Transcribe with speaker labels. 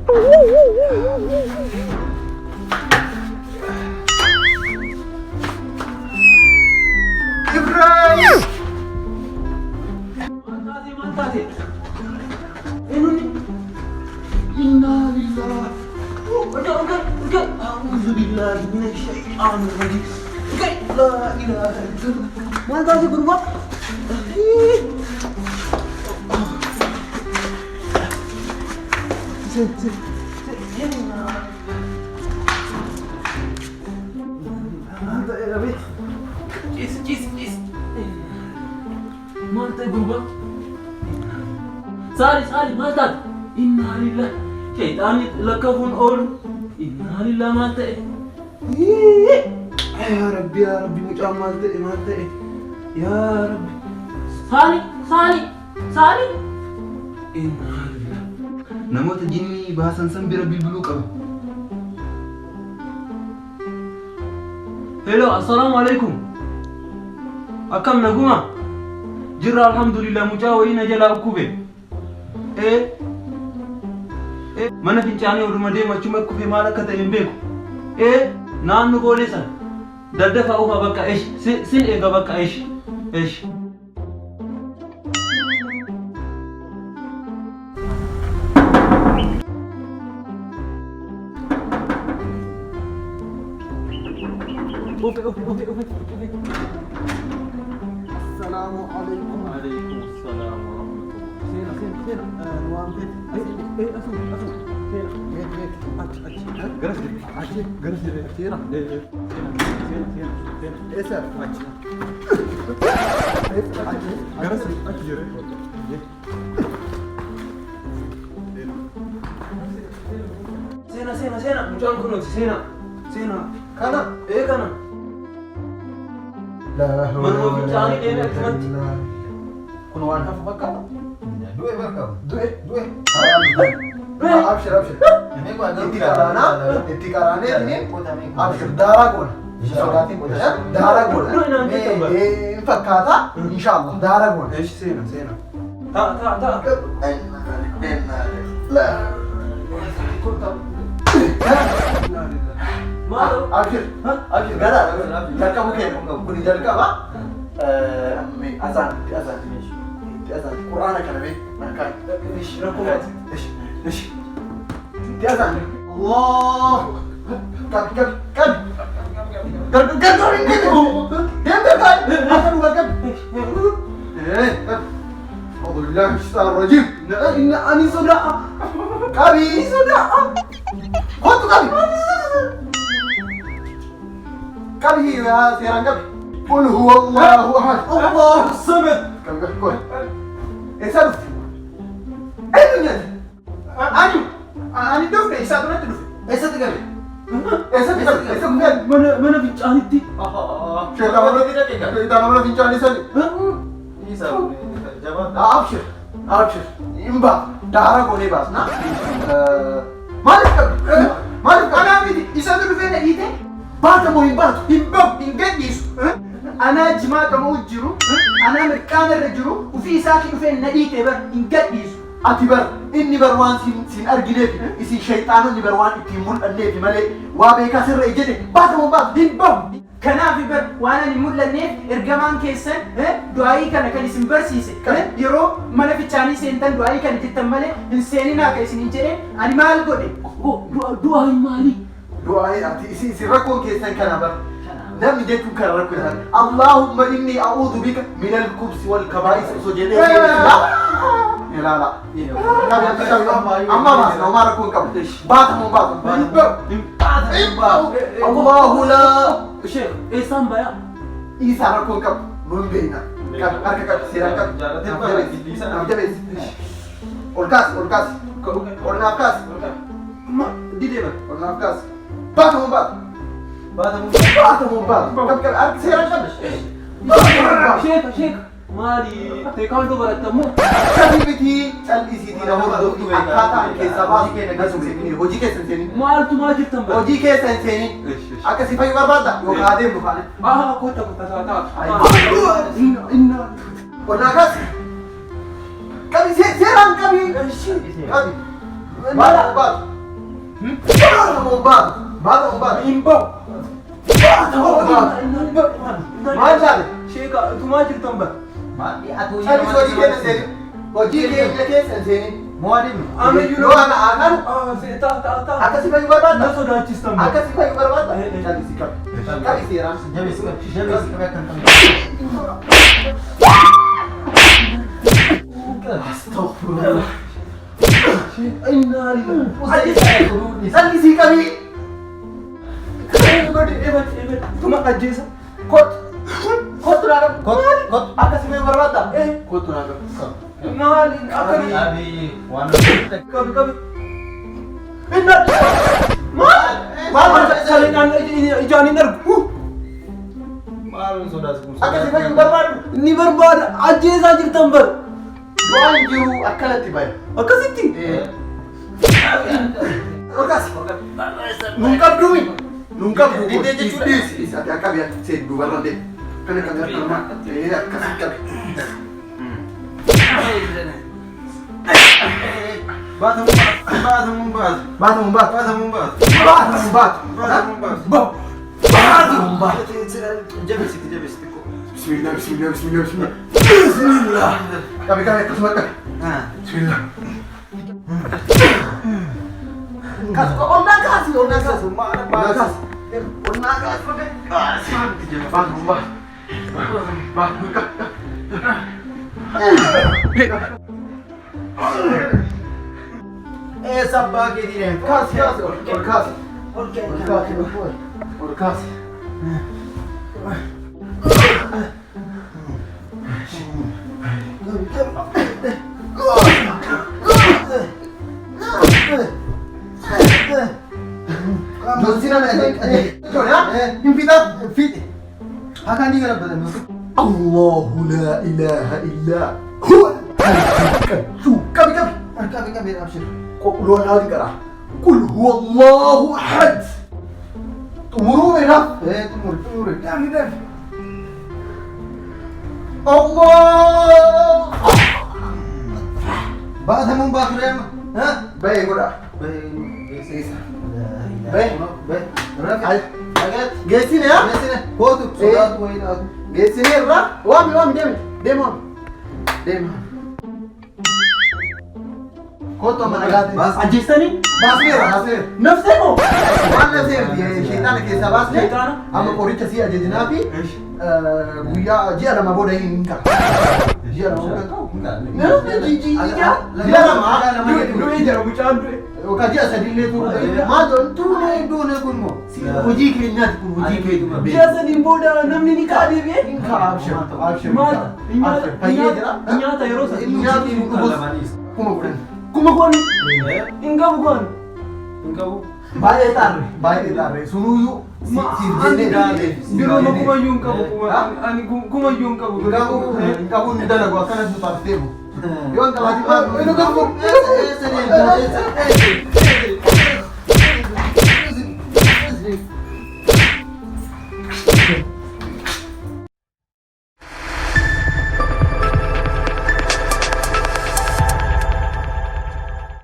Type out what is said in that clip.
Speaker 1: إبراهيم إنا لله أعوذ بالله من الشيطان الرجيم لا إله إلا الله ما تاسي berbuat
Speaker 2: مالتي بربا سالي مالتات إنا لله شيطاني لكفون أول إنا لله مالتي
Speaker 1: يا ربي مجا مالتي يا ربي
Speaker 2: سالي
Speaker 1: إنا لله نموت جني باسن سنبرا بالبلوك
Speaker 2: هلو السلام عليكم أكم نقوم جرى الحمد لله مجاوين جلا أكوبه mana fincaanii oduma deemu achuma kufe maal akka ta'e hin beeku naannu goone san daddafa ufa bakka sin eega bakka
Speaker 1: السلام عليكم
Speaker 2: وعليكم السلام ورحمة الله
Speaker 1: سينا نوام فين أسوي جرس سينا إيسر جرس
Speaker 2: سينا مجان كنوت سينا كنا كنا من هو في جاني دينا أكملت
Speaker 1: كن وان هف بكا دوي بركا دوي أبشر إنتي كارانا أبشر دارا قول دارا قول فكاتا إن شاء الله دارا قول
Speaker 2: إيش سينا تا
Speaker 1: لا
Speaker 2: مالو
Speaker 1: أبشر قدر جركا بكين كوني جركا با أذان قرآن كلامي مكان إيش ركوبات إيش أذان الله كب أعوذ بالله من الشيطان الرجيم إني صداع كبي صداع كنت كبي يا سيران كبي قل هو الله أحد
Speaker 2: الله الصمد
Speaker 1: كبي كبي إيه سالف إيه الدنيا أنا دوفني إيه سالف نت دوفني إيه سالف كبي إيه سالف
Speaker 2: mana fincaanitti
Speaker 1: شيخ أنا tidak kaya kita nama fincan ini sali أبشر إمبا دارا قولي باس نا مالك أنا أمي إسا تلو فينا إيده باتا مو إمبا إنجديس أنا جماعة موجرو أنا مركان الرجرو وفي ساكن فين نديته بر إنجديس أتبر إني بروان سين أرجلك إسي شيطان إني بروان إتيمون اللي في ملء وابيكا سر إجده باتا مو باتا إمبا كنافي بر وانا نمود لنيف ارجمان كيسن دعائي كان اسم برسيسه يرو مالا في تشاني سنتن دعائي كان تتمله انساني نا كيسن انجري اني مال غودي دعائي مالي دعائي اتي سيركون كيسن كان بر نم جيتو كرركو اللهم اني اعوذ بك من الخبث والكبائس سجدي لا اما ما ركون كم بات مو بات الله لا
Speaker 2: شيخ إيه سامبا يا
Speaker 1: إيسا ركون كم بمبينا كم أركب سيران كم نبتبس أولكاس أولنافكاس ما دي ديما أولنافكاس باتمو بات كم أرك سيران كم
Speaker 2: شيخ مالي تيكاندو براتمو
Speaker 1: كبيتي تلبسيتي نهور دوكي أكاتا كيسابا هوجي كيسنسيني
Speaker 2: مالتو ما جبتم بر
Speaker 1: هوجي كيسنسيني أكا سيفاي بربادا يوكاديم بخانة
Speaker 2: كنت تا
Speaker 1: إنا وناكاس كبي سيران كبي كبي Baata moo baatu? Baata moo baatu?
Speaker 2: Hin ba'u.
Speaker 1: Baata moo baatu? Maal taate?
Speaker 2: Sheeka tumaa jirtan bara.
Speaker 3: Maalli atu
Speaker 1: Sanis hojii keessa hin seenin. Hojii keenya keessa hin seenin.
Speaker 3: Muadin.
Speaker 2: Ana yulo.
Speaker 1: Yoo ana aakaanu
Speaker 2: Ta.
Speaker 1: akkasii fayyuu barbaadda?
Speaker 2: Na sodaachistan bara.
Speaker 1: Akkasii fayyuu barbaadda? Jallisii qabi. Qabi seeraan.
Speaker 3: Jabis kan kan.
Speaker 1: Astaghfirullah.
Speaker 2: Inna lillahi.
Speaker 1: Jallisii qabi.
Speaker 2: Tuma ajjeesa.
Speaker 1: Kottu naa qabi. Kottu. Akkasii fayyuu barbaadda? Kottu naa qabi.
Speaker 2: Maali akkani.
Speaker 3: Abi wan.
Speaker 2: Kabi. Inna. Maal salinaan ijaan hin argu.
Speaker 3: Maalun sodaas kun.
Speaker 1: Akkasii fayyuu barbaaddu?
Speaker 2: Ni barbaada ajjeesaa jirtan bara.
Speaker 1: Waan jiru akkanatti bahe.
Speaker 2: Akkasitti.
Speaker 1: Orkas. Nun qabdumi. Nun qabdu.
Speaker 3: Dindee jechuudha.
Speaker 1: Is ati akka biya seet dubarran deemu. Kana kan gargaarama. Akkasii qabi.
Speaker 3: Baata mun baat.
Speaker 1: Baata mun baatu.
Speaker 3: Baata mun baat.
Speaker 1: Baata mun baatu.
Speaker 3: Baata mun baat.
Speaker 1: Baata mun baatu.
Speaker 3: Jabis.
Speaker 1: Bismillah. Bismillah. Kabi akkasuma qabi. Bismillah. Kas onnaa kaasi. Onnaa kaasi. Baata mun baatu. Baata mun qabi.
Speaker 3: Sabbaa keetii deemu.
Speaker 1: Kaasi. Ol kaasi. Jonsina na Infiti.
Speaker 3: Akan di gara badan.
Speaker 1: Allahu la ilaha illa huwa. Kabi.
Speaker 3: Kabi abshir.
Speaker 1: Qulun hadi kara. Qul huwa Allahu ahad. Tumuru ina.
Speaker 3: Tumur.
Speaker 1: Dan. Allah.
Speaker 3: Baata mun baat rem. Ha?
Speaker 1: Baik goda. Geessine yaa?
Speaker 3: Kootu sodaatu wayii
Speaker 1: Geessine irraa waami deema. Kootu amma nagaate.
Speaker 2: Ajjeestanii?
Speaker 1: Baaseera.
Speaker 2: Nafsee moo?
Speaker 1: Waan nafseerti sheexaana keessaa baasne
Speaker 2: Sheexaana?
Speaker 1: amma qoricha si ajajinaa fi guyyaa ji'a lama booda hin ka'a. Ji'a lama booda ji'a lama
Speaker 2: Du'ee jira mucaan du'e.
Speaker 1: yookaan ji'a sadillee turu. Maal duune kun moo? Hojii keenyaati kun hojii keenya.
Speaker 2: Ji'a sadiin booda namni ni ka'a deebi'ee?
Speaker 1: Hin ka'a abshir.
Speaker 2: Maal?
Speaker 1: Fayyee jira.
Speaker 2: Nyaata yeroo sadii.
Speaker 1: Nyaati nu dhugus. Kuma kudhan.
Speaker 2: Kuma kooni? Hin qabu kooni?
Speaker 1: Baay'ee xaarre sunuyyuu
Speaker 2: Biroo ma kumayyuu hin qabu. Ani kumayyuu hin qabu.
Speaker 1: hin qabu ni dalagu akkanas nu taasiseemu. Yoo hin qabaati